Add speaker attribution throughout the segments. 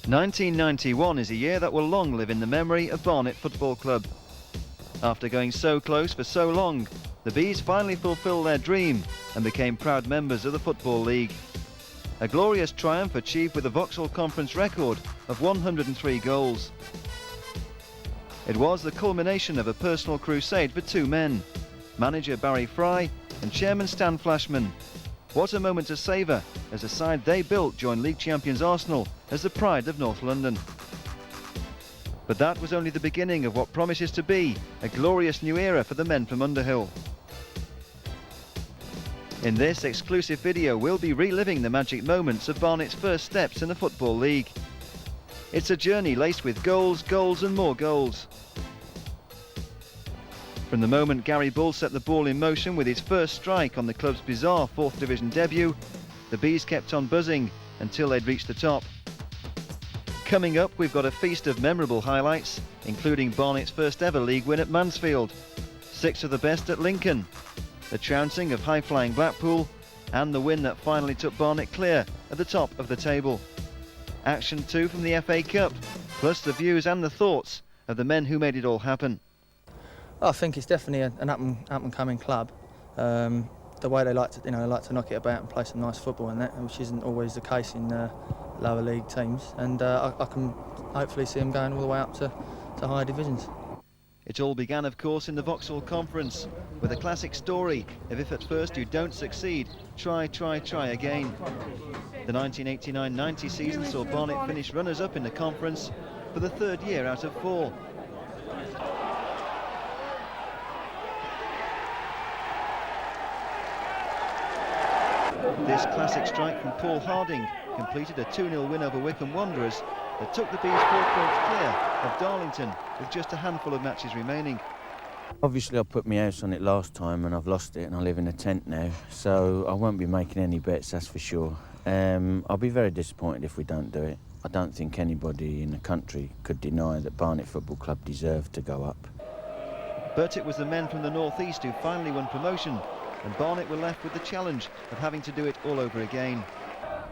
Speaker 1: 1991 is a year that will long live in the memory of Barnet Football Club. After going so close for so long, the Bees finally fulfilled their dream and became proud members of the Football League. A glorious triumph achieved with a Vauxhall Conference record of 103 goals. It was the culmination of a personal crusade for two men, manager Barry Fry and chairman Stan Flashman. What a moment to savour as the side they built joined league champions Arsenal as the pride of North London. But that was only the beginning of what promises to be a glorious new era for the men from Underhill. In this exclusive video, we'll be reliving the magic moments of Barnet's first steps in the Football League. It's a journey laced with goals, goals and more goals. From the moment Gary Bull set the ball in motion with his first strike on the club's bizarre 4th Division debut, the Bees kept on buzzing until they'd reached the top. Coming up, we've got a feast of memorable highlights, including Barnet's first ever league win at Mansfield, 6 of the best at Lincoln, the trouncing of high-flying Blackpool, and the win that finally took Barnet clear at the top of the table. Action 2 from the FA Cup, plus the views and the thoughts of the men who made it all happen.
Speaker 2: I think it's definitely an up-and-coming club. The way they like to, like to knock it about and play some nice football and that, which isn't always the case in lower league teams. And I can hopefully see them going all the way up to higher divisions.
Speaker 1: It all began, of course, in the Vauxhall Conference, with a classic story of if at first you don't succeed, try again. The 1989-90 season saw Barnet finish runners-up in the conference for the 3rd year out of 4. This classic strike from Paul Harding completed a 2-0 win over Wycombe Wanderers that took the Bees 4 points clear of Darlington with just a handful of matches remaining.
Speaker 3: Obviously I put my house on it last time and I've lost it and I live in a tent now, so I won't be making any bets, that's for sure. I'll be very disappointed if we don't do it. I don't think anybody in the country could deny that Barnet Football Club deserved to go up.
Speaker 1: But it was the men from the North East who finally won promotion, and Barnet were left with the challenge of having to do it all over again.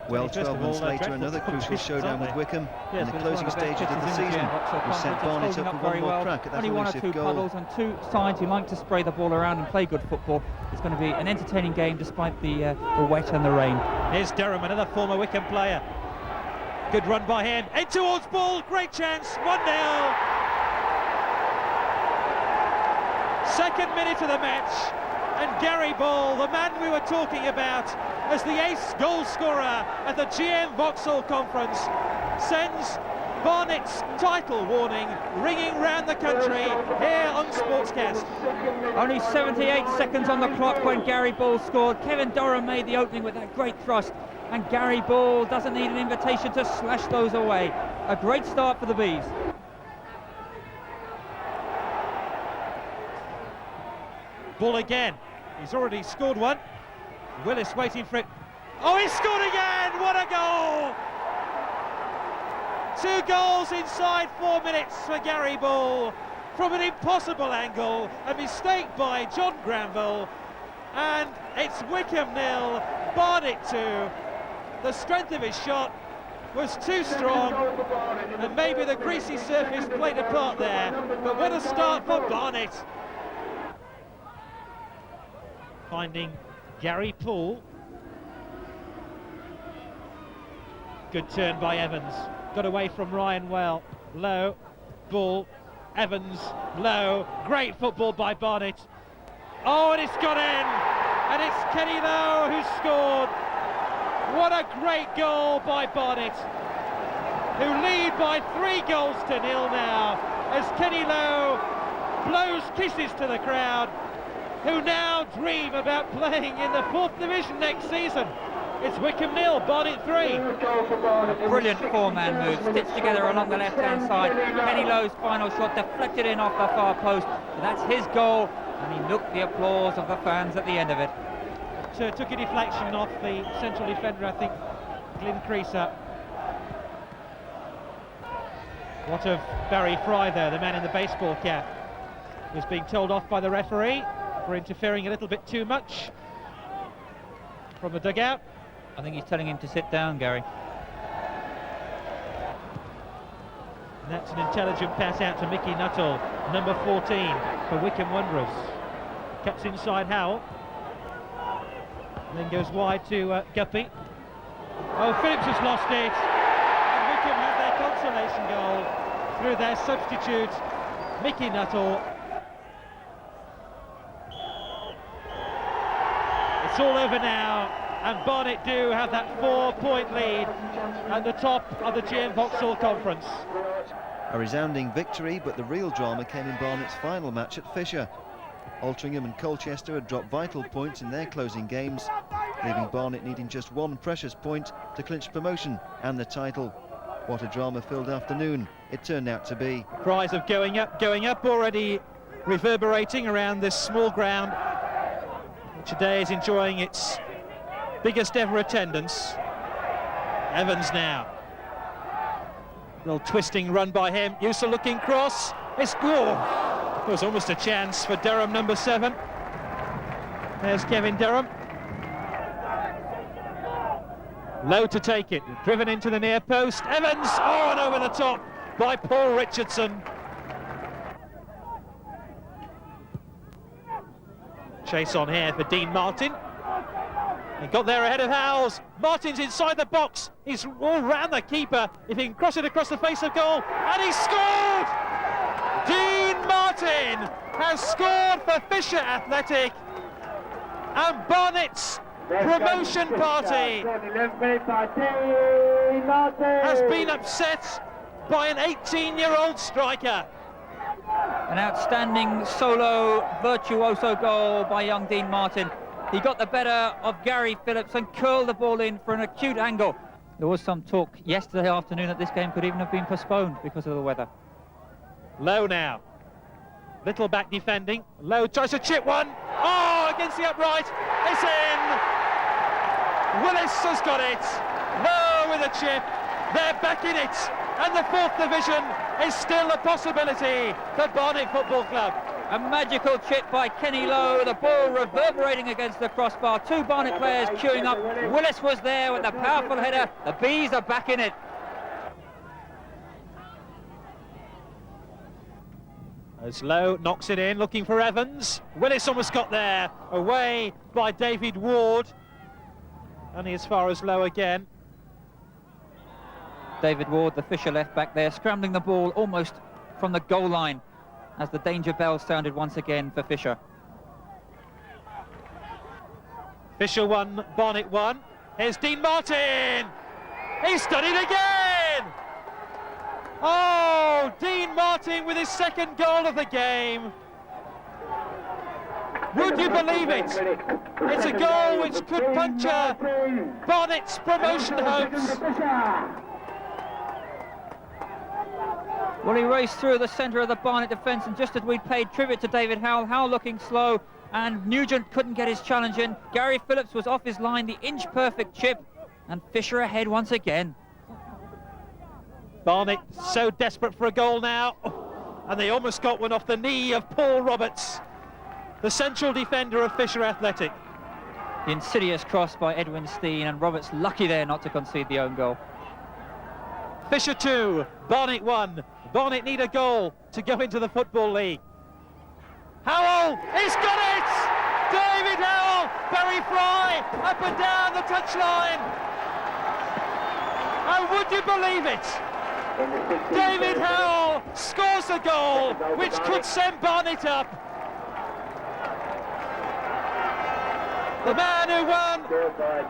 Speaker 1: Well, 12 months later, another crucial showdown with Wycombe in the closing stages of the season, which set Barnet up for one more crack at that elusive goal.
Speaker 4: Only 1 or 2 puddles and 2 sides who like to spray the ball around and play good football. It's going to be an entertaining game despite the wet and the rain.
Speaker 5: Here's Durham, another former Wycombe player. Good run by him, in towards ball, great chance, 1-0. Second minute of the match. And Gary Bull, the man we were talking about as the ace goal scorer at the GM Vauxhall Conference, sends Barnet's title warning ringing round the country here on Sportscast.
Speaker 4: Only 78 seconds on the clock when Gary Bull scored. Kevin Durham made the opening with that great thrust, and Gary Bull doesn't need an invitation to slash those away. A great start for the Bees.
Speaker 5: Bull again. He's already scored one. Willis waiting for it. Oh, he scored again! What a goal! 2 goals inside 4 minutes for Gary Bull from an impossible angle. A mistake by John Granville. And it's Wycombe 0, Barnet 2. The strength of his shot was too strong, and maybe the greasy surface played a part there. But what a start for Barnet. Finding Gary Poole. Good turn by Evans. Got away from Ryan well. Low. Bull. Evans. Low. Great football by Barnet. Oh, and it's got in. And it's Kenny Lowe who scored. What a great goal by Barnet, who lead by 3 goals to 0 now, as Kenny Lowe blows kisses to the crowd, who now dream about playing in the 4th Division next season. It's Wycombe 0, Barnet 3.
Speaker 4: A brilliant 4-man move, stitched together along the left-hand side. Kenny Lowe's final shot deflected in off the far post. That's his goal, and he milked the applause of the fans at the end of it.
Speaker 5: Took a deflection off the central defender, I think, Glyn Creaser. What of Barry Fry there, the man in the baseball cap, was being told off by the referee for interfering a little bit too much from the dugout.
Speaker 4: I think he's telling him to sit down, Gary.
Speaker 5: And that's an intelligent pass out to Mickey Nuttall, number 14 for Wycombe Wanderers. Cuts inside Howell. And then goes wide to Guppy. Oh, Phillips has lost it. And Wycombe have their consolation goal through their substitute, Mickey Nuttall. It's all over now, and Barnet do have that 4-point lead at the top of the GM Vauxhall Conference.
Speaker 1: A resounding victory, but the real drama came in Barnet's final match at Fisher. Altrincham and Colchester had dropped vital points in their closing games, leaving Barnet needing just one precious point to clinch promotion and the title. What a drama-filled afternoon it turned out to be.
Speaker 5: Cries of going up, already reverberating around this small ground. Today is enjoying its biggest ever attendance. Evans now. Little twisting run by him. Useful looking cross. It's good. It was almost a chance for Durham, number 7. There's Kevin Durham. Low to take it. Driven into the near post. Evans. Oh, and over the top by Paul Richardson. Chase on here for Dean Martin. He got there ahead of Howells. Martin's inside the box. He's all round the keeper. If he can cross it across the face of goal, and he scored! Dean Martin has scored for Fisher Athletic, and Barnet's promotion party has been upset by an 18-year-old striker.
Speaker 4: An outstanding solo virtuoso goal by young Dean Martin. He got the better of Gary Phillips and curled the ball in for an acute angle. There was some talk yesterday afternoon that this game could even have been postponed because of the weather.
Speaker 5: Low now. Little back defending. Low tries to chip one. Oh, against the upright. It's in. Willis has got it. Low with a chip. They're back in it. And the 4th division is still a possibility for Barnet Football Club.
Speaker 4: A magical chip by Kenny Lowe, the ball reverberating against the crossbar. 2 Barnet players queuing up. Willis was there with a powerful header. The Bees are back in it.
Speaker 5: As Lowe knocks it in, looking for Evans. Willis almost got there. Away by David Ward. Only as far as Lowe again.
Speaker 4: David Ward, the Fisher left back there, scrambling the ball almost from the goal line as the danger bell sounded once again for Fisher.
Speaker 5: Fisher 1, Barnet 1. Here's Dean Martin. He's done it again. Oh, Dean Martin with his 2nd goal of the game. Would you believe it? It's a goal which could puncture Barnet's promotion hopes.
Speaker 4: Well, he raced through the centre of the Barnet defence, and just as we'd paid tribute to David Howell, Howell looking slow, and Nugent couldn't get his challenge in. Gary Phillips was off his line, the inch-perfect chip, and Fisher ahead once again.
Speaker 5: Barnet so desperate for a goal now, and they almost got one off the knee of Paul Roberts, the central defender of Fisher Athletic.
Speaker 4: The insidious cross by Edwin Steen, and Roberts lucky there not to concede the own goal.
Speaker 5: Fisher 2, Barnet 1. Barnet need a goal to go into the Football League. Howell, he's got it! David Howell, Barry Fry, up and down the touchline. And would you believe it? David Howell scores a goal which could send Barnet up. The man who won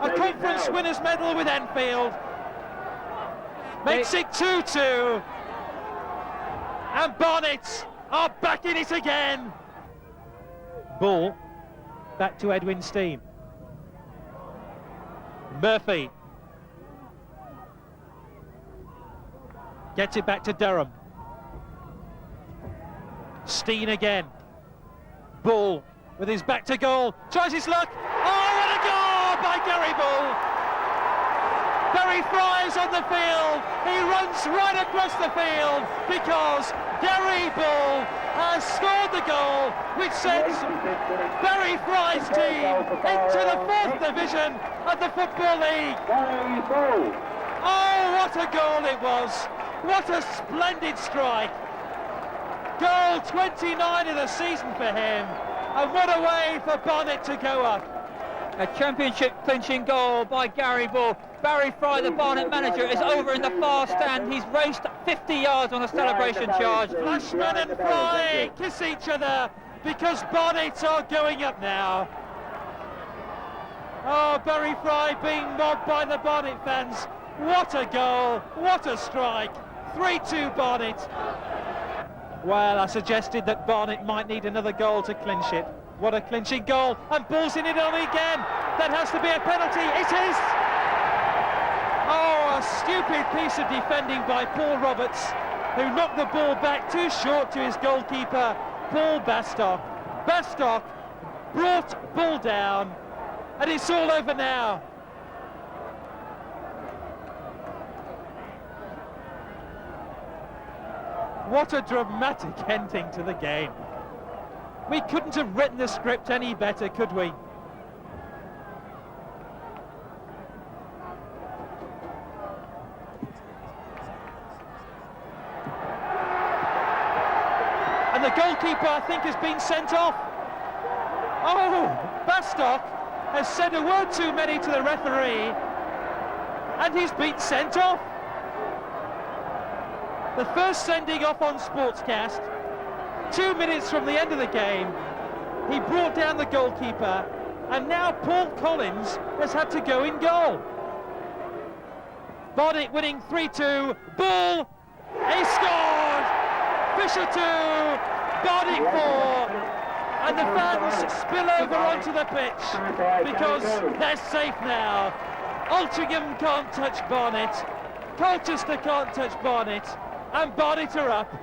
Speaker 5: a conference winners medal with Enfield makes it 2-2. And Barnet are back in it again. Ball back to Edwin Steen. Murphy gets it back to Durham. Steen again. Ball with his back to goal. Tries his luck. Oh, what a goal by Gary Bull. Barry Fry is on the field. He runs right across the field because Gary Bull has scored the goal which sends Barry Fry's team into the 4th division of the Football League. Oh, what a goal it was. What a splendid strike! Goal 29 of the season for him, and what a way for Barnet to go up.
Speaker 4: A championship clinching goal by Gary Bull. Barry Fry, the Barnet manager, is over in the far stand. He's raced 50 yards on a celebration charge.
Speaker 5: Flashman and Fry kiss each other because Barnet are going up now. Oh, Barry Fry being mobbed by the Barnet fans. What a goal, what a strike. 3-2 Barnet. Well, I suggested that Barnet might need another goal to clinch it. What a clinching goal, and Bull's in it on again. That has to be a penalty. It is. Oh, a stupid piece of defending by Paul Roberts, who knocked the ball back too short to his goalkeeper, Paul Bastock. Bastock brought Bull down, and it's all over now. What a dramatic ending to the game. We couldn't have written the script any better, could we? And the goalkeeper, I think, has been sent off. Oh, Bastock has said a word too many to the referee, and he's been sent off. The first sending off on Sportscast, 2 minutes from the end of the game. He brought down the goalkeeper, and now Paul Collins has had to go in goal. Barnet winning 3-2. Bull, he scored! Fisher 2, Barnet 4, and the fans spill over onto the pitch because they're safe now. Altrincham can't touch Barnet, Colchester can't touch Barnet, and Barnet are up.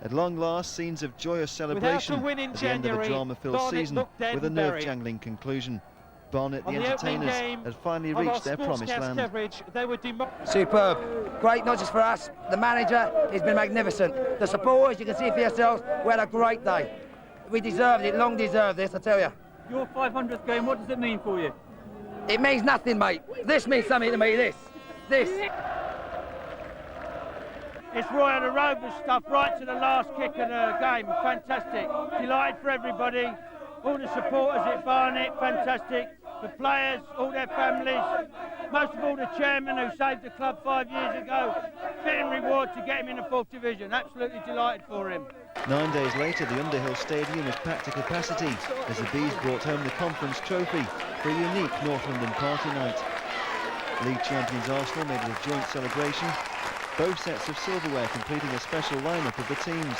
Speaker 1: At long last, scenes of joyous celebration
Speaker 5: Without a win in
Speaker 1: at the end of a
Speaker 5: January,
Speaker 1: drama-filled
Speaker 5: Barnet
Speaker 1: season
Speaker 5: looked dead
Speaker 1: with a
Speaker 5: and buried.
Speaker 1: nerve-jangling conclusion. Barnet, the
Speaker 5: On the opening
Speaker 1: entertainers,
Speaker 5: game
Speaker 1: had finally
Speaker 5: of our
Speaker 1: reached their promised
Speaker 5: Sportscast
Speaker 1: land.
Speaker 5: coverage, they were
Speaker 6: Superb. Great, not just for us. The manager has been magnificent. The supporters, you can see for yourselves, we had a great day. We deserved it, long deserved this, I tell you.
Speaker 4: Your 500th game, what does it mean for you?
Speaker 6: It means nothing, mate. This means something to me, this.
Speaker 7: It's Roy on the road with stuff right to the last kick of the game. Fantastic. Delighted for everybody. All the supporters at Barnet, fantastic. The players, all their families. Most of all the chairman who saved the club 5 years ago. Fitting reward to get him in the 4th division. Absolutely delighted for him.
Speaker 1: 9 days later, the Underhill Stadium was packed to capacity as the Bees brought home the Confernce trophy for a unique North London party night. League champions Arsenal made it a joint celebration, both sets of silverware completing a special lineup of the teams.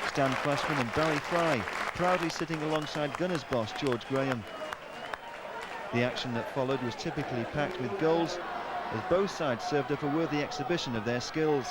Speaker 1: Stan Flashman and Barry Fry proudly sitting alongside Gunners boss George Graham. The action that followed was typically packed with goals as both sides served up a worthy exhibition of their skills.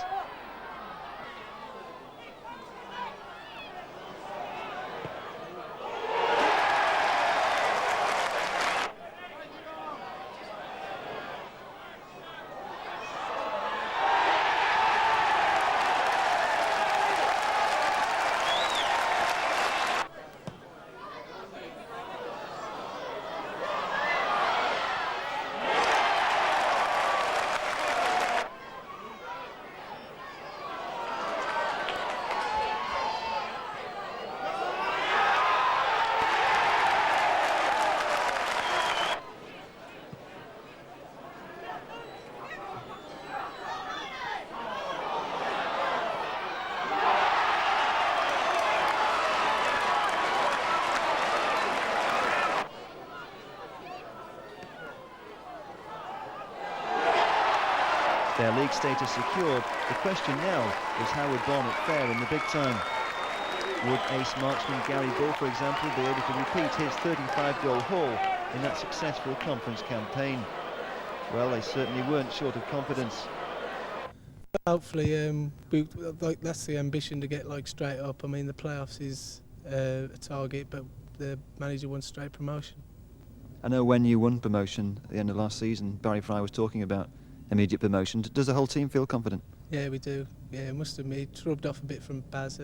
Speaker 1: Their league status secured, the question now was how would Barnet fare in the big time? Would ace marksman Gary Bull, for example, be able to repeat his 35-goal haul in that successful conference campaign? Well, they certainly weren't short of confidence.
Speaker 8: Hopefully, that's the ambition, to get straight up. I mean, the playoffs is a target, but the manager wants straight promotion.
Speaker 1: I know when you won promotion at the end of last season, Barry Fry was talking about immediate promotion. Does the whole team feel confident?
Speaker 8: Yeah, we do. Yeah, I must admit, it's rubbed off a bit from Baz.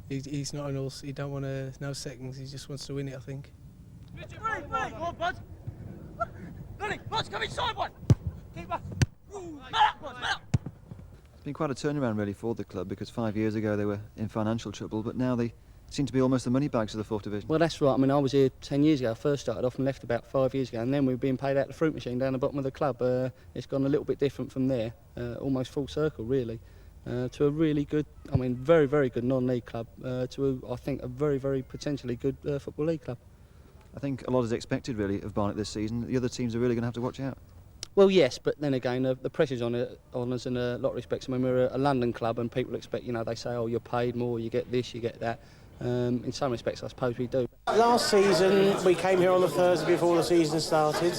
Speaker 8: He's not an he don't want no seconds. He just wants to win it, I think.
Speaker 7: Go on, Bud. Lenny, Bud's coming inside one. Keep up.
Speaker 1: It's been quite a turnaround really for the club, because 5 years ago they were in financial trouble, but now they seem to be almost the money bags of the 4th Division.
Speaker 9: Well, that's right. I mean, I was here 10 years ago. I first started off and left about 5 years ago, and then we were being paid out the fruit machine down the bottom of the club. It's gone a little bit different from there, almost full circle really, to a really good, I mean, very, very good non-league club, to, I think, a very, very potentially good Football League club.
Speaker 1: I think a lot is expected really of Barnet this season. The other teams are really going to have to watch out.
Speaker 9: Well, yes, but then again, the pressure's on us in a lot of respects. I mean, we're a London club, and people expect, you know, they say, oh, you're paid more, you get this, you get that. In some respects, I suppose we do.
Speaker 10: Last season, we came here on the Thursday before the season started,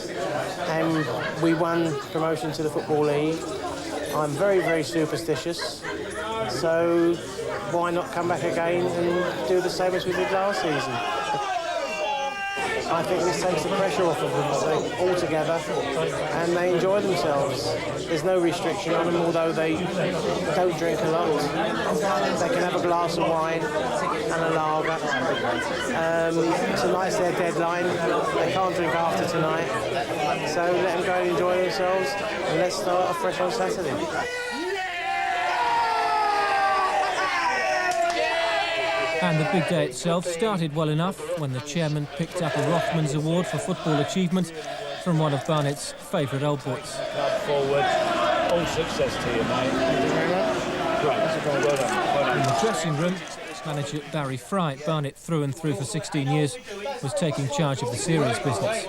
Speaker 10: and we won promotion to the Football League. I'm very, very superstitious, so why not come back again and do the same as we did last season? I think this takes the pressure off of them all together, and they enjoy themselves. There's no restriction on them, although they don't drink a lot. They can have a glass of wine and a lager. Tonight's their deadline. They can't drink after tonight, so let them go and enjoy themselves, and let's start afresh on Saturday.
Speaker 11: And the big day itself started well enough when the chairman picked up a Rothmans Award for football achievement from one of Barnet's favourite old boys.
Speaker 12: Forward, all success to you, mate.
Speaker 11: In the dressing room, manager Barry Fry, Barnet through and through for 16 years, was taking charge of the serious business.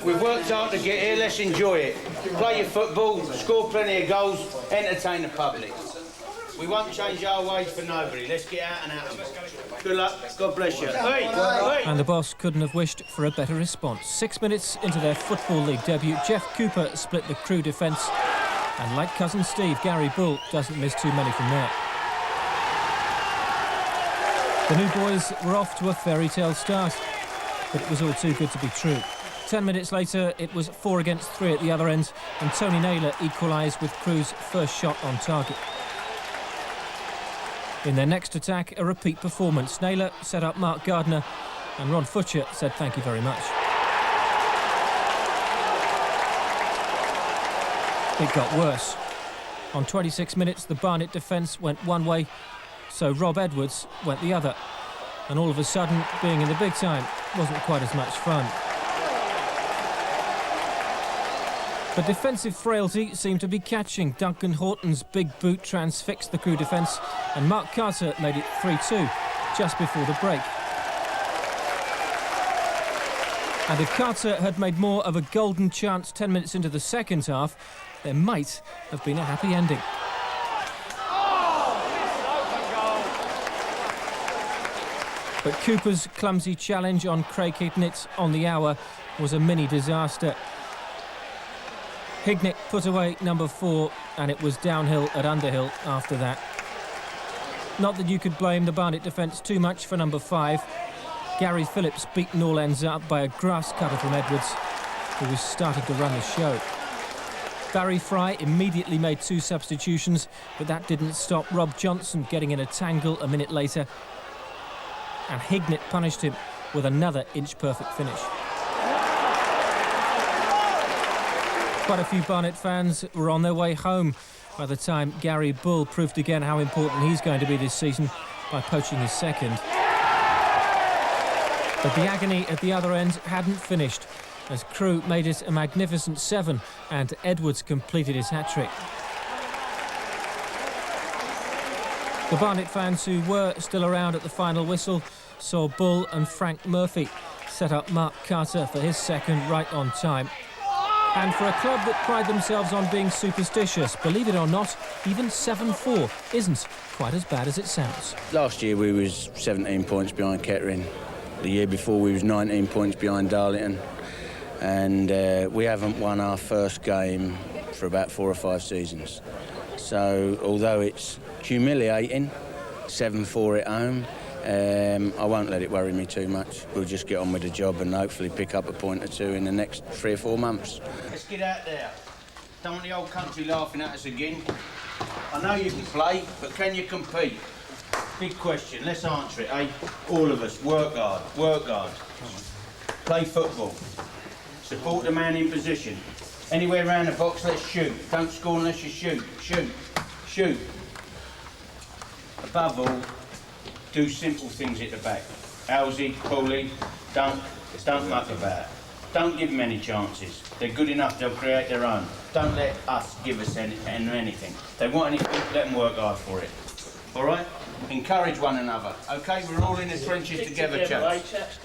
Speaker 3: We've worked hard to get here, let's enjoy it. Play your football, score plenty of goals, entertain the public. We won't change our ways for nobody. Let's get out and at them. Good luck. God bless you.
Speaker 11: And the boss couldn't have wished for a better response. 6 minutes into their Football League debut, Jeff Cooper split the Crewe defence. And like cousin Steve, Gary Bull doesn't miss too many from there. The new boys were off to a fairy tale start, but it was all too good to be true. 10 minutes later, it was 4 against 3 at the other end, and Tony Naylor equalised with Crewe's first shot on target. In their next attack, a repeat performance. Naylor set up Mark Gardner, and Ron Futcher said thank you very much. It got worse. On 26 minutes, the Barnet defence went one way, so Rob Edwards went the other. And all of a sudden, being in the big time wasn't quite as much fun. But defensive frailty seemed to be catching. Duncan Horton's big boot transfixed the Crewe defence, and Mark Carter made it 3-2 just before the break. And if Carter had made more of a golden chance 10 minutes into the second half, there might have been a happy ending. But Cooper's clumsy challenge on Craig Hignett on the hour was a mini disaster. Hignett put away number 4, and it was downhill at Underhill after that. Not that you could blame the Barnet defence too much for number 5. Gary Phillips beaten all ends up by a grass cutter from Edwards, who was starting to run the show. Barry Fry immediately made 2 substitutions, but that didn't stop Rob Johnson getting in a tangle a minute later, and Hignett punished him with another inch-perfect finish. Quite a few Barnet fans were on their way home by the time Gary Bull proved again how important he's going to be this season by poaching his second. But the agony at the other end hadn't finished, as Crewe made it a magnificent 7 and Edwards completed his hat-trick. The Barnet fans who were still around at the final whistle saw Bull and Frank Murphy set up Mark Carter for his second right on time. And for a club that pride themselves on being superstitious, believe it or not, even 7-4 isn't quite as bad as it sounds.
Speaker 3: Last year we was 17 points behind Kettering. The year before we was 19 points behind Darlington. And we haven't won our first game for about 4 or 5 seasons. So although it's humiliating, 7-4 at home, I won't let it worry me too much. We'll just get on with the job and hopefully pick up a point or 2 in the next 3 or 4 months. Let's get out there. Don't want the whole country laughing at us again. I know you can play, but can you compete? Big question, let's answer it, eh? All of us, work hard, play football, support the man in position, Anywhere around the box, let's shoot. Don't score unless you shoot. Shoot. Shoot. Above all, do simple things at the back. Owlsy, Cooley, don't muck about. Don't give them any chances. They're good enough, they'll create their own. Don't let us give us anything. They want anything, let them work hard for it. All right? Encourage one another. OK, we're all in the trenches together, chaps.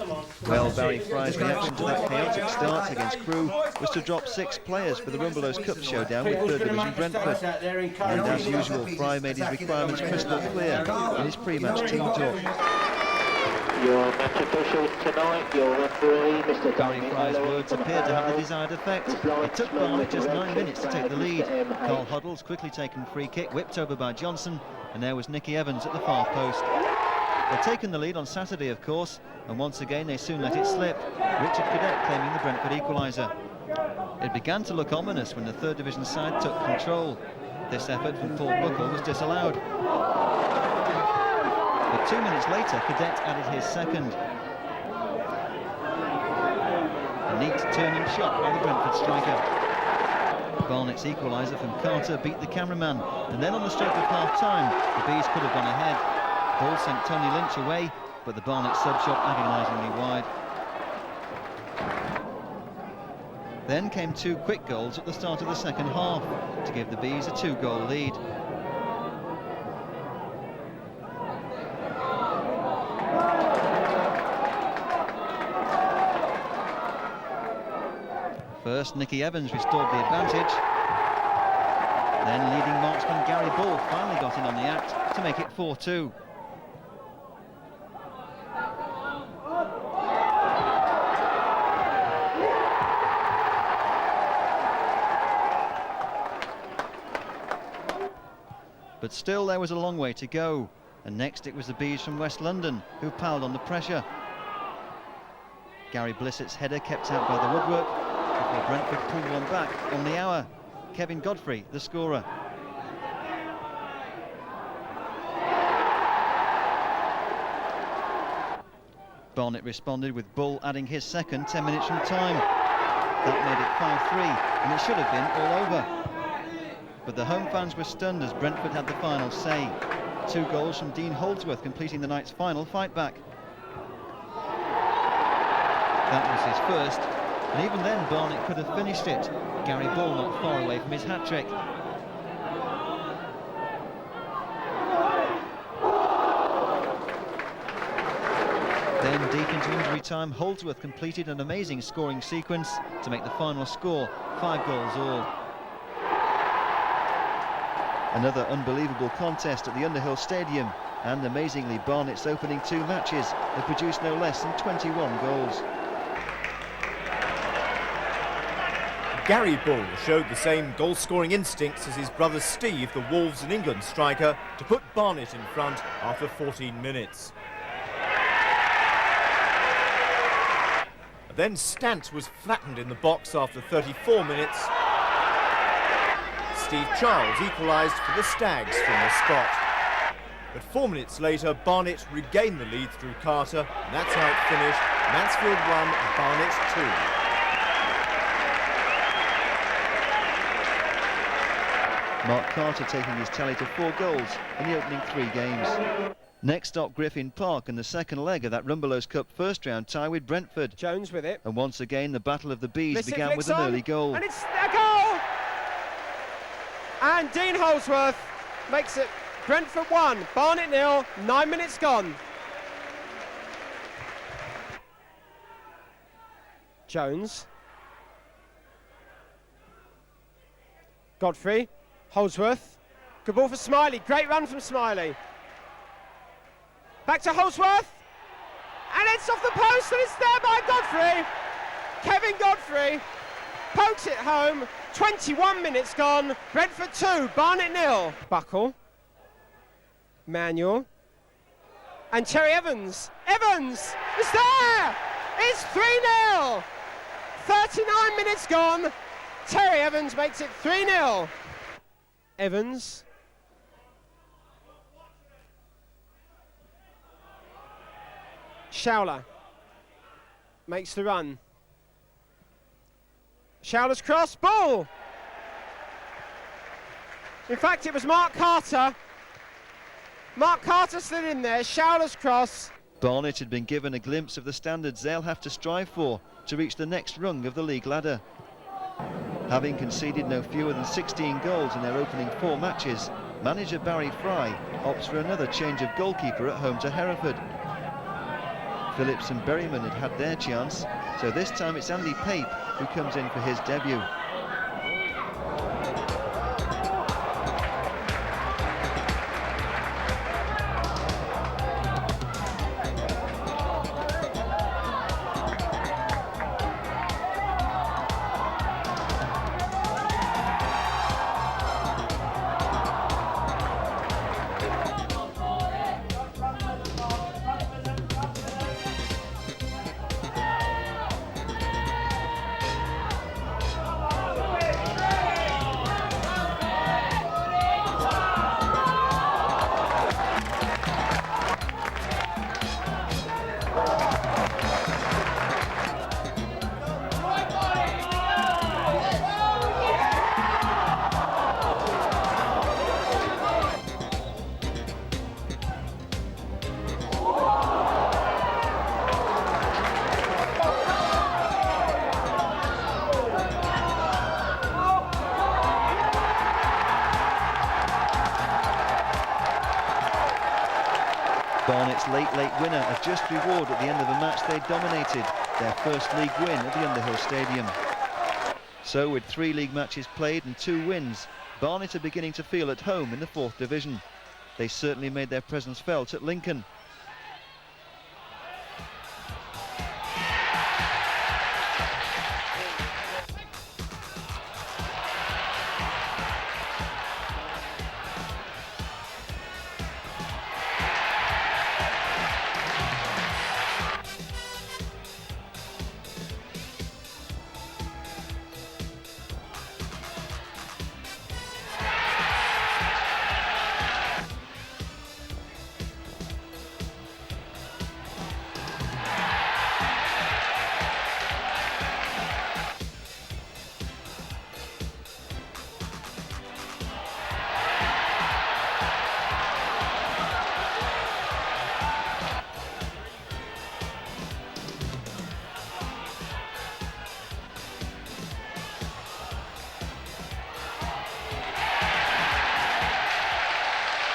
Speaker 1: Well, Barry Fry's reaction to that chaotic start against Crewe was to drop 6 players for the Rumbelows Cup showdown with 3rd Division Brentford. And as usual, Fry made his requirements crystal clear in his pre-match team talk.
Speaker 13: Your match officials tonight, your referee, Mr.
Speaker 1: Barry Fry's words appeared to have the desired effect. It took Barnet just 9 minutes to take the lead. Carl Hoddle's quickly taken free kick, whipped over by Johnson, and there was Nicky Evans at the far post. They'd taken the lead on Saturday, of course, and once again they soon let it slip, Richard Cadet claiming the Brentford equaliser. It began to look ominous when the 3rd Division side took control. This effort from Paul Buckle was disallowed. But 2 minutes later, Cadet added his second. A neat turning shot by the Brentford striker. Barnet's equaliser from Carter beat the cameraman, and then on the stroke of half-time, the Bees could have gone ahead. Ball sent Tony Lynch away, but the Barnet sub shot agonisingly wide. Then came 2 quick goals at the start of the second half to give the Bees a 2-goal lead. First, Nicky Evans restored the advantage. Then leading marksman Gary Bull finally got in on the act to make it 4-2. But still there was a long way to go, and next it was the Bees from West London who piled on the pressure. Gary Blissett's header kept out by the woodwork before Brentford pulled one back on the hour. Kevin Godfrey, the scorer. Barnet responded with Bull adding his second 10 minutes from time. That made it 5-3, and it should have been all over. But the home fans were stunned as Brentford had the final say. 2 goals from Dean Holdsworth completing the night's final fight back. That was his first, and even then Barnet could have finished it. Gary Bull not far away from his hat-trick. Then deep into injury time, Holdsworth completed an amazing scoring sequence to make the final score 5 goals all. Another unbelievable contest at the Underhill Stadium, and amazingly Barnet's opening 2 matches have produced no less than 21 goals.
Speaker 14: Gary Bull showed the same goal-scoring instincts as his brother Steve, the Wolves and England striker, to put Barnet in front after 14 minutes. Then Stant was flattened in the box after 34 minutes. Steve Charles equalised for the Stags from the spot. But 4 minutes later, Barnet regained the lead through Carter, and that's how it finished. Mansfield 1, Barnet 2.
Speaker 1: Mark Carter taking his tally to 4 goals in the opening 3 games. Next stop, Griffin Park, and the second leg of that Rumbelows Cup first round tie with Brentford.
Speaker 15: Jones with it.
Speaker 1: And once again, the battle of the Bees began with an early goal.
Speaker 15: And it's a goal! And Dean Holdsworth makes it Brentford 1, Barnet 0, 9 minutes gone. Jones. Godfrey. Holdsworth. Good ball for Smiley. Great run from Smiley. Back to Holdsworth. And it's off the post and it's there by Godfrey. Kevin Godfrey pokes it home. 21 minutes gone. Brentford 2, Barnet 0. Buckle. Manuel. And Terry Evans. Evans! It's there! It's 3-0. 39 minutes gone. Terry Evans makes it 3-0. Evans. Schauler makes the run. Showler's cross, ball! In fact, it was Mark Carter. Mark Carter slid in there, Showler's cross.
Speaker 1: Barnet had been given a glimpse of the standards they'll have to strive for to reach the next rung of the league ladder. Having conceded no fewer than 16 goals in their opening 4 matches, manager Barry Fry opts for another change of goalkeeper at home to Hereford. Phillips and Berryman had their chance, so this time it's Andy Pape who comes in for his debut. Barnet's late winner a just reward at the end of a match they dominated, their first league win at the Underhill Stadium. So with 3 league matches played and 2 wins, Barnet are beginning to feel at home in the 4th division. They certainly made their presence felt at Lincoln.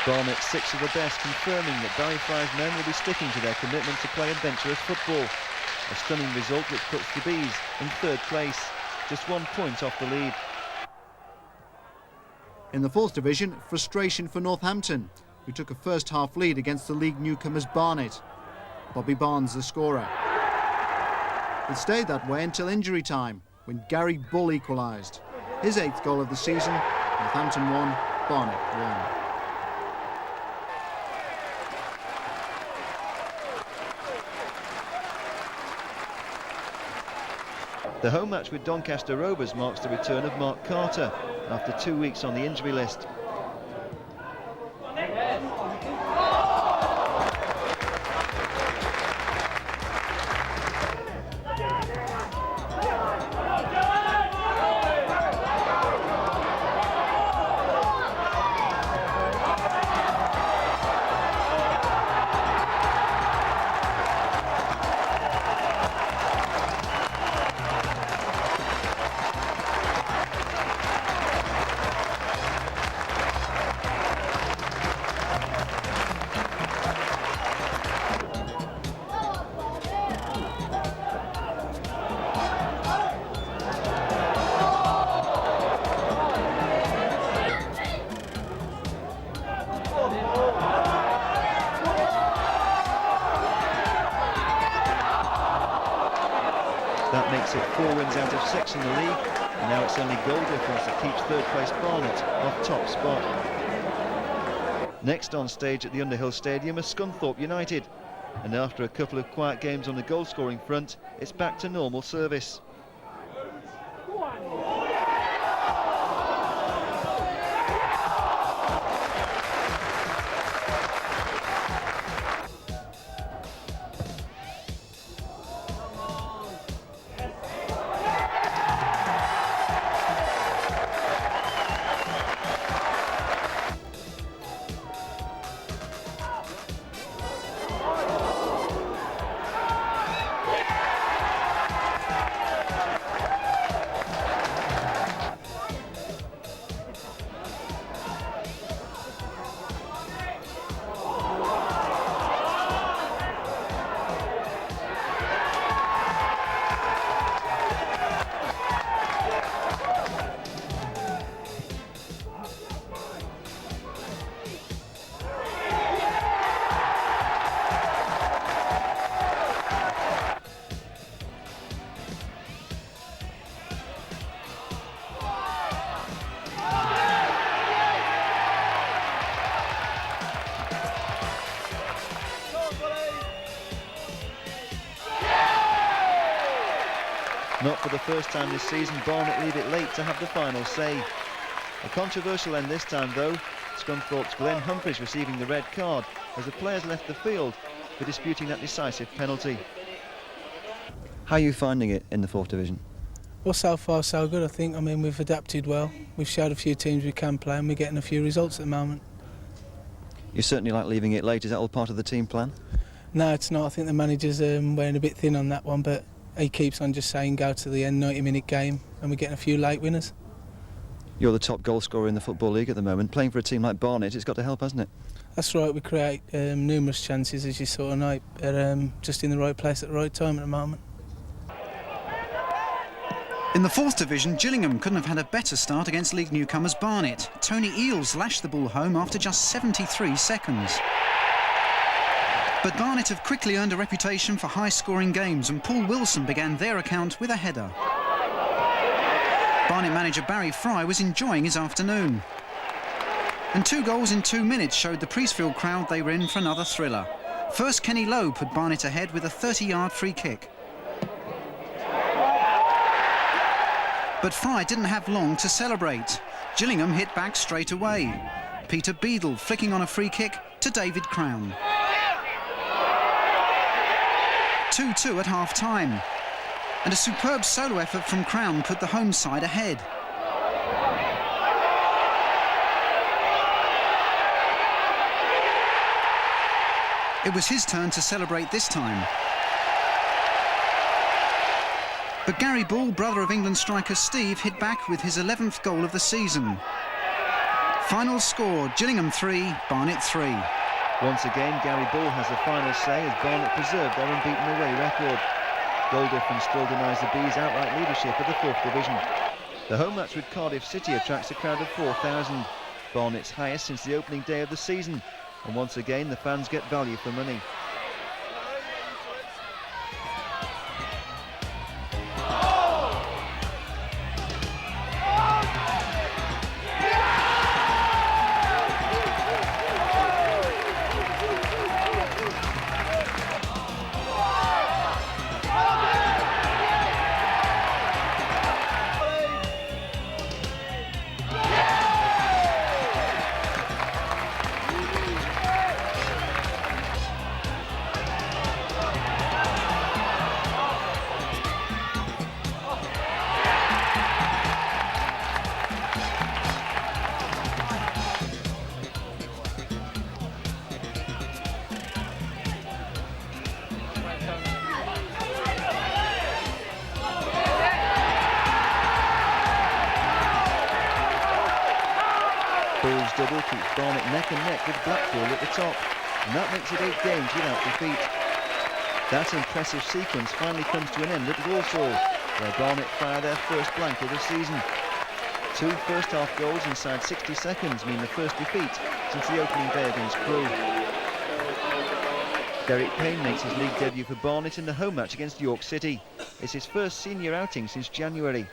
Speaker 1: Barnet 6 of the best, confirming that Barry Fry's men will be sticking to their commitment to play adventurous football. A stunning result which puts the Bees in 3rd place, just 1 point off the lead.
Speaker 16: In the 4th division, frustration for Northampton, who took a first half lead against the league newcomers Barnet. Bobby Barnes the scorer. It stayed that way until injury time, when Gary Bull equalised. His 8th goal of the season, Northampton 1, Barnet 1.
Speaker 1: The home match with Doncaster Rovers marks the return of Mark Carter after 2 weeks on the injury list. That makes it 4 wins out of 6 in the league, and now it's only goal difference that keeps 3rd place Barnet off top spot. Next on stage at the Underhill Stadium is Scunthorpe United, and after a couple of quiet games on the goal-scoring front, it's back to normal service. Not for the first time this season, Barnet leave it late to have the final say. A controversial end this time though, Scunthorpe's Glenn Humphreys receiving the red card as the players left the field for disputing that decisive penalty. How are you finding it in the 4th Division?
Speaker 8: Well, so far so good, I think. I mean, we've adapted well. We've showed a few teams we can play and we're getting a few results at the moment.
Speaker 1: You certainly like leaving it late. Is that all part of the team plan?
Speaker 8: No, it's not. I think the manager's wearing a bit thin on that one, but he keeps on just saying go to the end, 90-minute game, and we're getting a few late winners.
Speaker 1: You're the top goal scorer in the Football League at the moment. Playing for a team like Barnet, it's got to help, hasn't it?
Speaker 8: That's right, we create numerous chances, as you saw tonight, but just in the right place at the right time at the moment.
Speaker 17: In the 4th Division, Gillingham couldn't have had a better start against league newcomers Barnet. Tony Eales lashed the ball home after just 73 seconds. But Barnet have quickly earned a reputation for high-scoring games, and Paul Wilson began their account with a header. Barnet manager Barry Fry was enjoying his afternoon. And 2 goals in 2 minutes showed the Priestfield crowd they were in for another thriller. First, Kenny Lowe put Barnet ahead with a 30-yard free kick. But Fry didn't have long to celebrate. Gillingham hit back straight away. Peter Beadle flicking on a free kick to David Crown. 2-2 at half-time. And a superb solo effort from Crown put the home side ahead. It was his turn to celebrate this time. But Gary Bull, brother of England striker Steve, hit back with his 11th goal of the season. Final score, Gillingham 3, Barnet 3.
Speaker 1: Once again, Gary Bull has the final say as Barnet preserve their unbeaten away record. Goal difference still denies the Bees outright leadership of the 4th Division. The home match with Cardiff City attracts a crowd of 4,000. Barnet's highest since the opening day of the season. And once again, the fans get value for money. Bull's double keeps Barnet neck and neck with Blackpool at the top, and that makes it 8 games without defeat. That impressive sequence finally comes to an end at Walsall, where Barnet fire their first blank of the season. 2 first-half goals inside 60 seconds mean the first defeat since the opening day against Crewe. Derek Payne makes his league debut for Barnet in the home match against York City. It's his first senior outing since January.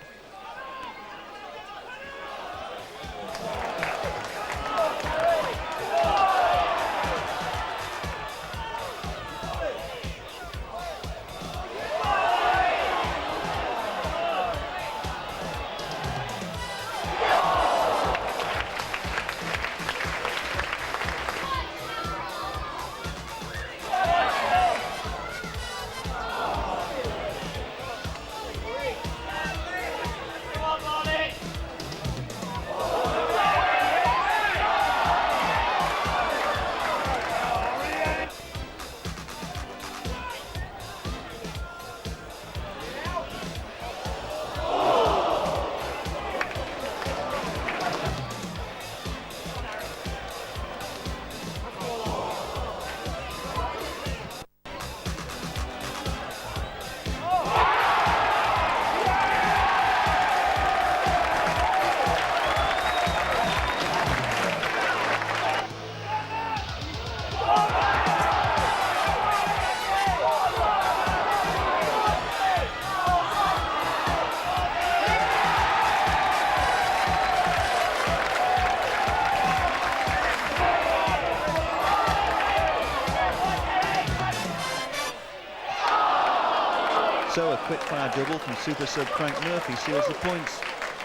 Speaker 1: quick-fire double from super sub Frank Murphy seals the points.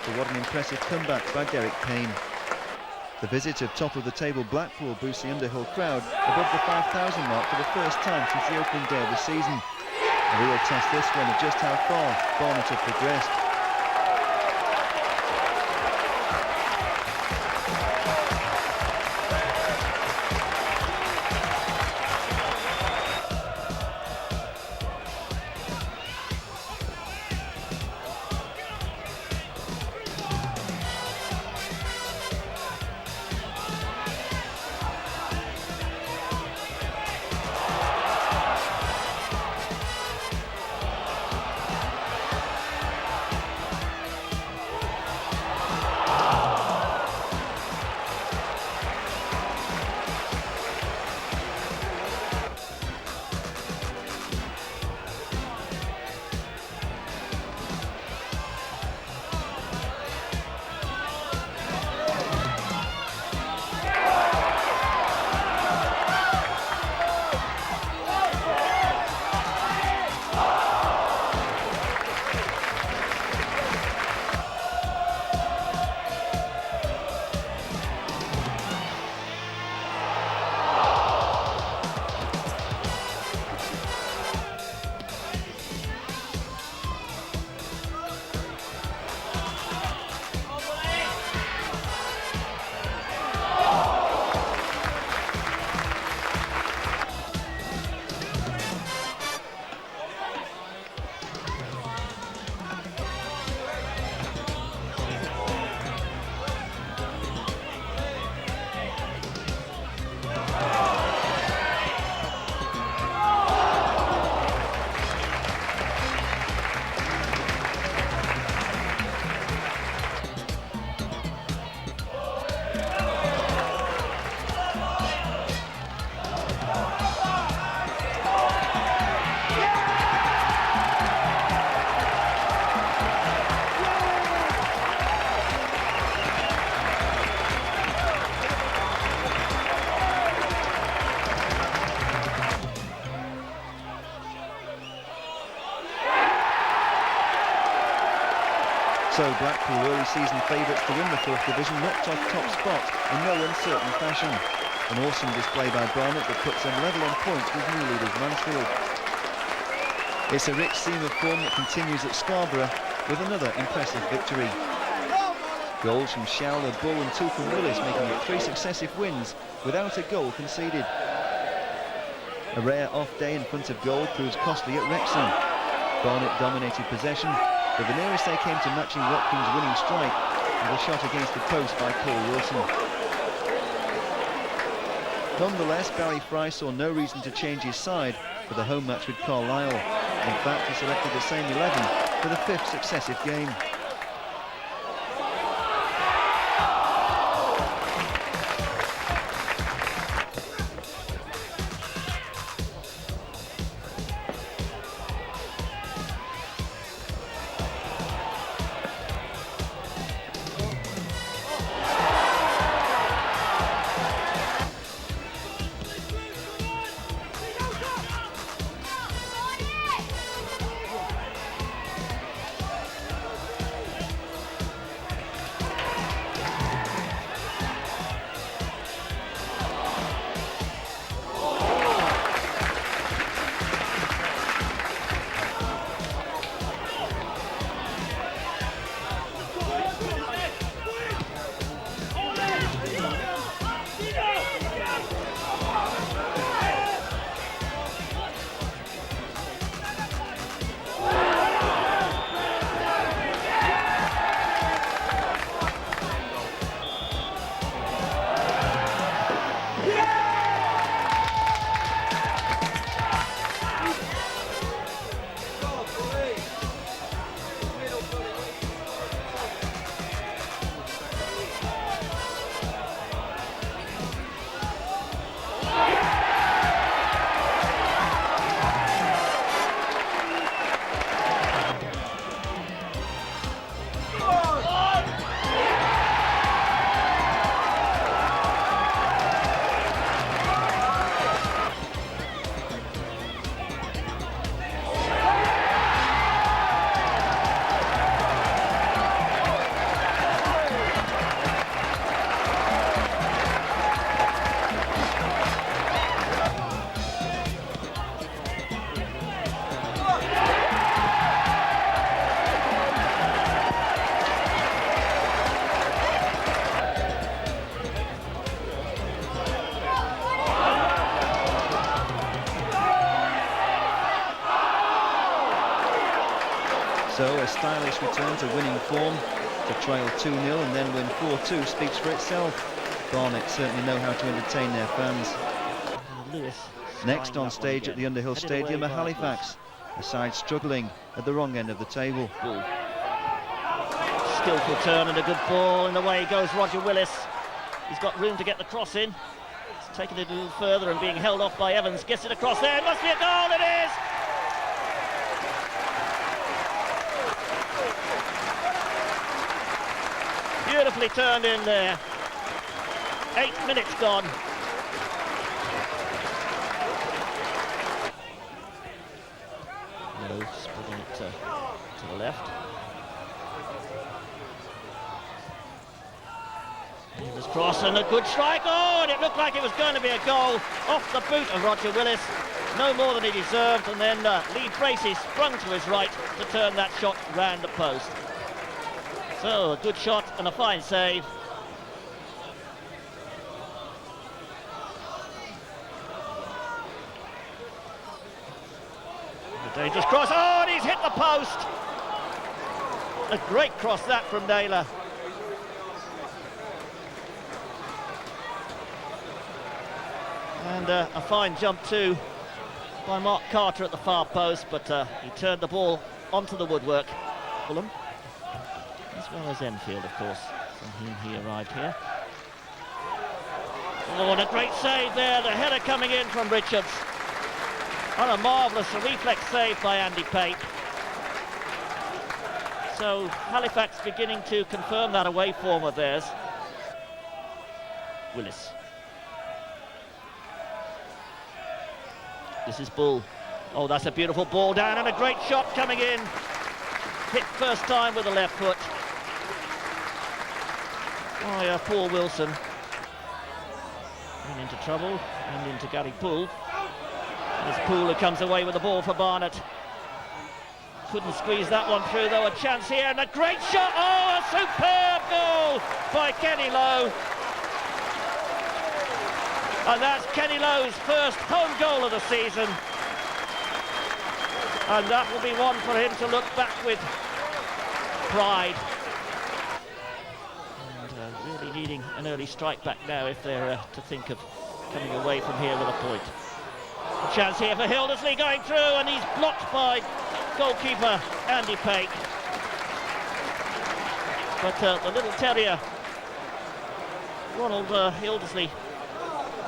Speaker 1: But what an impressive comeback by Derek Payne. The visit of top-of-the-table Blackpool boosts the Underhill crowd above the 5,000 mark for the first time since the opening day of the season. A real test this one of just how far Barnet have progressed. So Blackpool, early season favourites to win the 4th division, knocked off top spot in no uncertain fashion. An awesome display by Barnet that puts them level on points with new leaders Mansfield. It's a rich seam of form that continues at Scarborough with another impressive victory. Goals from Showler, Bull and 2 from Willis, making it 3 successive wins without a goal conceded. A rare off day in front of goal proves costly at Wrexham. Barnet dominated possession, but the nearest they came to matching Watkins' winning strike was a shot against the post by Paul Wilson. Nonetheless, Barry Fry saw no reason to change his side for the home match with Carlisle. In fact, he selected the same 11 for the 5th successive game. a stylish return to winning form. To trail 2-0 and then win 4-2 speaks for itself. Barnet certainly know how to entertain their fans. Next on stage at the Underhill Stadium are Halifax, a side struggling at the wrong end of the table.
Speaker 18: Skillful turn and a good ball, and away goes Roger Willis. He's got room to get the cross in. He's taking it a little further and being held off by Evans. Gets it across there. It must be a goal. It is. Beautifully turned in there. 8 minutes gone. No, splitting it to the left. Here's cross and a good strike. Oh, and it looked like it was going to be a goal off the boot of Roger Willis. No more than he deserved, and then Lee Bracey sprung to his right to turn that shot round the post. So, a good shot and a fine save. A dangerous cross. Oh, and he's hit the post. A great cross that from Naylor. And a fine jump too by Mark Carter at the far post, but he turned the ball onto the woodwork. Fulham, as well as Enfield, of course, from whom he arrived here. Oh, and a great save there, the header coming in from Richards. And a marvellous reflex save by Andy Pape. So Halifax beginning to confirm that away form of theirs. Willis. This is Bull. Oh, that's a beautiful ball down and a great shot coming in. Hit first time with the left foot. Oh, Paul Wilson. And into trouble and into Gary Poole. And it's Poole who comes away with the ball for Barnet. Couldn't squeeze that one through though. A chance here and a great shot. Oh, a superb goal by Kenny Lowe. And that's Kenny Lowe's first home goal of the season. And that will be one for him to look back with pride. And really needing an early strike back now if they're to think of coming away from here with a point. A chance here for Hildesley going through, and he's blocked by goalkeeper Andy Pape. But the little terrier, Ronald Hildesley,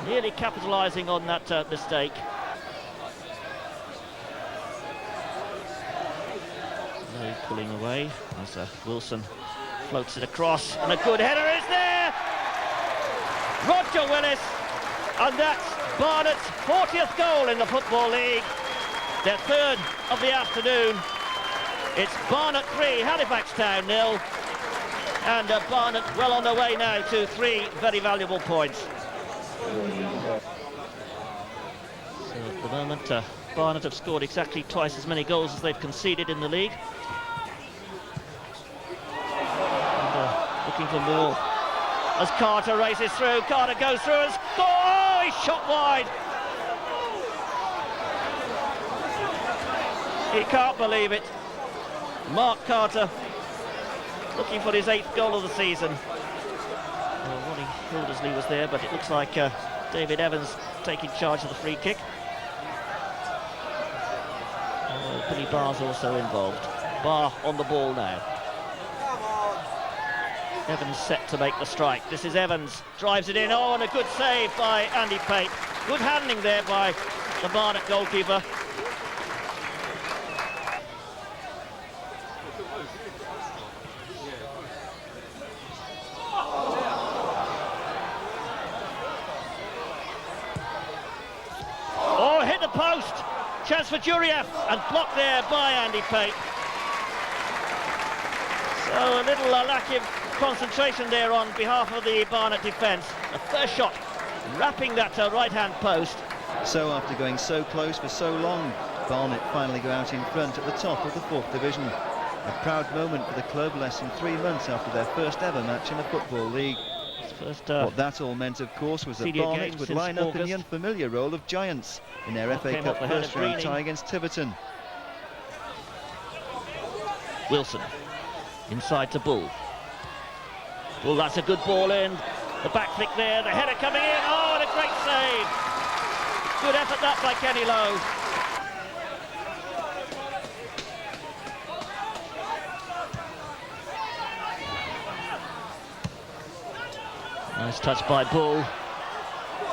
Speaker 18: nearly capitalising on that mistake. No pulling away as Wilson floats it across, and a good header is there! Roger Willis, and that's Barnet's 40th goal in the Football League, their third of the afternoon. It's Barnet 3, Halifax Town 0, and Barnet well on their way now to 3 very valuable points. So at the moment, Barnet have scored exactly twice as many goals as they've conceded in the league. And, looking for more. As Carter races through, Carter goes through and scores! Oh, he's shot wide! He can't believe it. Mark Carter looking for his 8th goal of the season. Ronnie Hildesley was there, but it looks like David Evans taking charge of the free kick. Billy Barr's also involved. Barr on the ball now. Evans set to make the strike. This is Evans, drives it in. Oh, and a good save by Andy Pape. Good handling there by the Barnet goalkeeper. Post, chance for Juriev, and blocked there by Andy Pape. So a little lack of concentration there on behalf of the Barnet defence. The first shot wrapping that right-hand post.
Speaker 1: So after going so close for so long, Barnet finally go out in front at the top of the 4th Division. A proud moment for the club less than 3 months after their first ever match in the Football League. What that all meant, of course, was that Barnet would line up in the unfamiliar role of giants in their FA Cup first-round tie against Tiverton.
Speaker 18: Wilson, inside to Bull. Bull, that's a good ball in. The back flick there, the header coming in. Oh, and a great save. Good effort that by Kenny Lowe. Nice touch by Bull.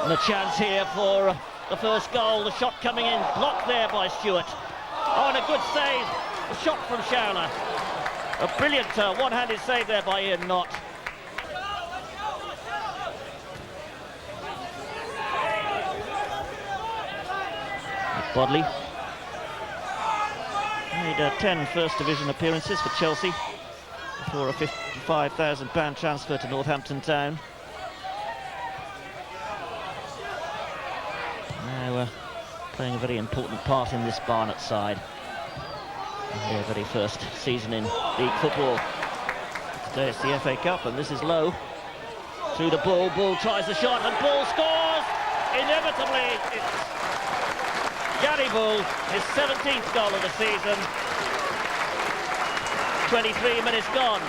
Speaker 18: And a chance here for the first goal. The shot coming in, blocked there by Stewart. Oh, and a good save. A shot from Showler. A brilliant one-handed save there by Ian Knott. Bodley made 10 First Division appearances for Chelsea before a £55,000 transfer to Northampton Town. Now playing a very important part in this Barnet side. In their very first season in league football. Today it's the FA Cup, and this is Lowe. Through the Bull. Bull tries the shot, and Bull scores! Inevitably, it's Gary Bull, his 17th goal of the season. 23 minutes gone.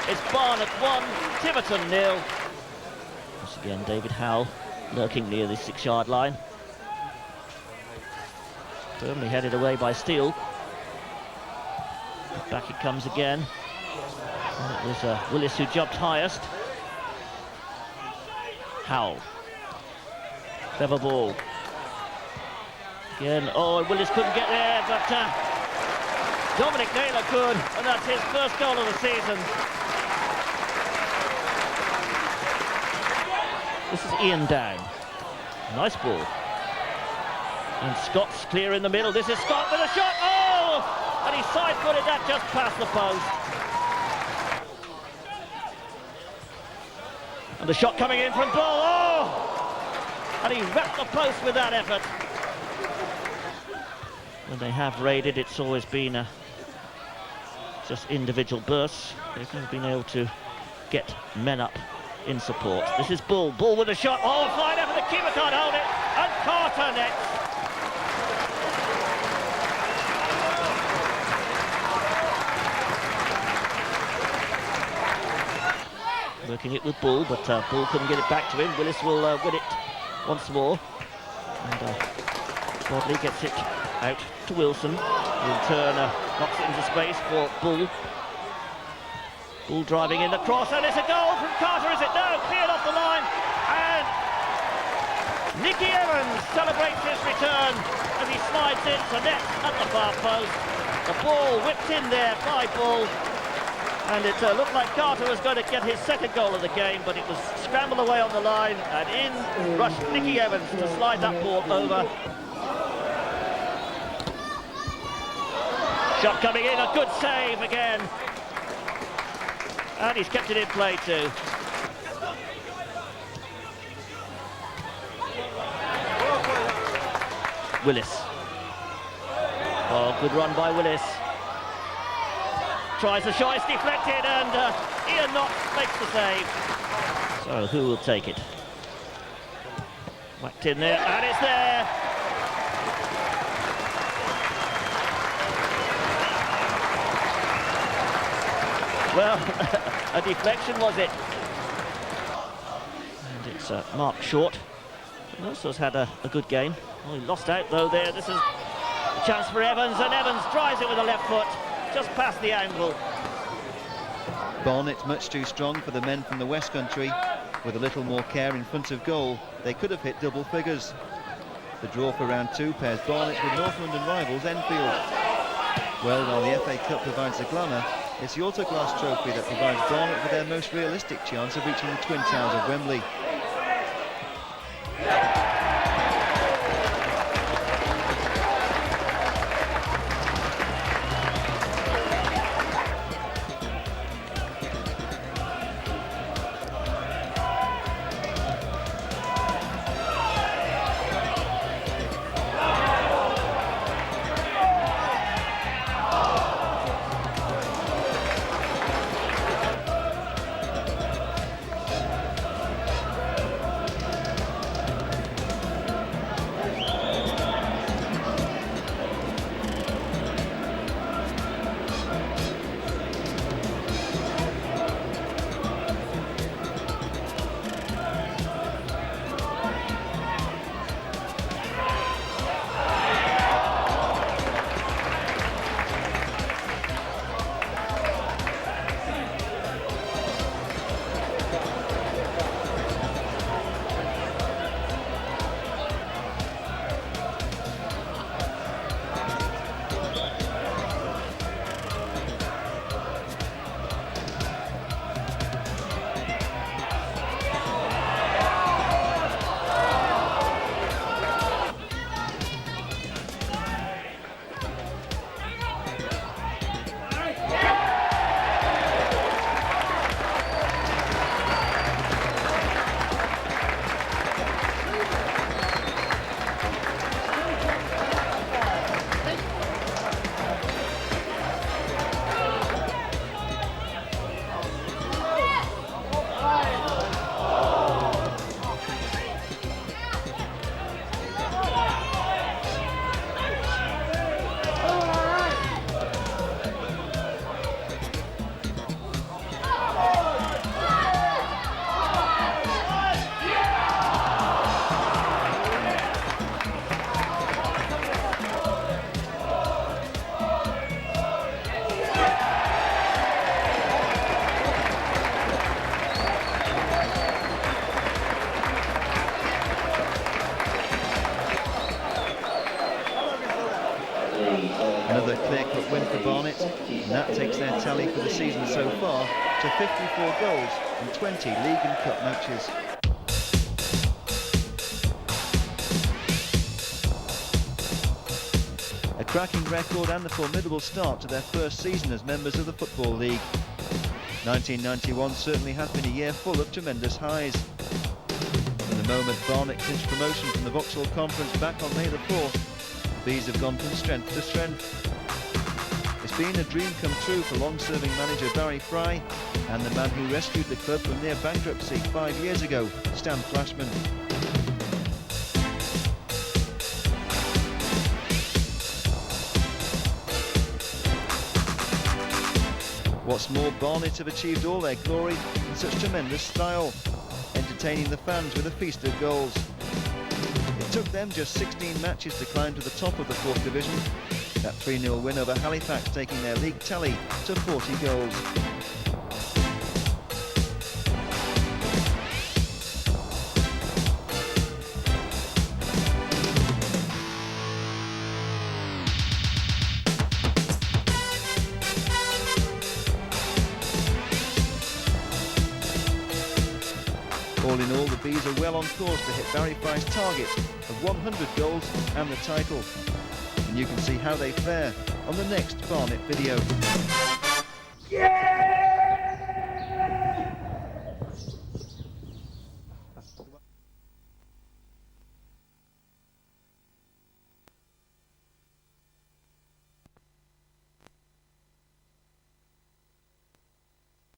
Speaker 18: It's Barnet 1, Tiverton 0. Once again, David Howell lurking near the 6-yard line. Firmly headed away by Steele. Back it comes again. And it was Willis who jumped highest. Howell. Clever ball. Again, oh, Willis couldn't get there, but Dominic Naylor could, and that's his first goal of the season. This is Ian Down. Nice ball. And Scott's clear in the middle. This is Scott with a shot. Oh! And he side-footed that just past the post. And the shot coming in from Bull. Oh! And he wrapped the post with that effort. When they have raided, it's always been just individual bursts. They've never been able to get men up in support. This is Bull. Bull with a shot. Oh, fine effort. The keeper can't hold it. And Carter next. Working it with Bull, but Bull couldn't get it back to him. Willis will win it once more. And Bodley gets it out to Wilson. In turn, knocks it into space for Bull. Bull driving in the cross, and it's a goal from Carter, is it? No, cleared off the line. And Nicky Evans celebrates his return as he slides into net at the far post. The ball whipped in there by Bull. And it looked like Carter was going to get his second goal of the game, but it was scrambled away on the line, and in rushed Nicky Evans to slide that ball over. Shot coming in, a good save again. And he's kept it in play too. Willis. Oh, good run by Willis. Tries the shot, it's deflected, and Ian Knott makes the save. So who will take it? Whacked in there, and it's there. Well, a deflection was it? And it's Mark Short. He also has had a good game. Oh, he lost out though there. This is a chance for Evans, and Evans drives it with the left foot. Just past the angle.
Speaker 1: Barnet much too strong for the men from the West Country. With a little more care in front of goal, they could have hit double figures. The draw for round 2 pairs Barnet with North London rivals Enfield. Well, while the FA Cup provides the glamour, it's the Autoglass Trophy that provides Barnet with their most realistic chance of reaching the Twin Towers of Wembley. tally for the season so far to 54 goals in 20 league and cup matches. A cracking record and a formidable start to their first season as members of the Football League. 1991 certainly has been a year full of tremendous highs. From the moment Barnet clinched promotion from the Vauxhall Conference back on May the 4th, the Bees have gone from strength to strength. It's been a dream come true for long-serving manager Barry Fry and the man who rescued the club from near bankruptcy 5 years ago, Stan Flashman. What's more, Barnet have achieved all their glory in such tremendous style, entertaining the fans with a feast of goals. It took them just 16 matches to climb to the top of the 4th Division, that 3-0 win over Halifax taking their league tally to 40 goals. All in all, the Bees are well on course to hit Barry Fry's target of 100 goals and the title. And you can see how they fare on the next Barnet video.
Speaker 15: Yeah!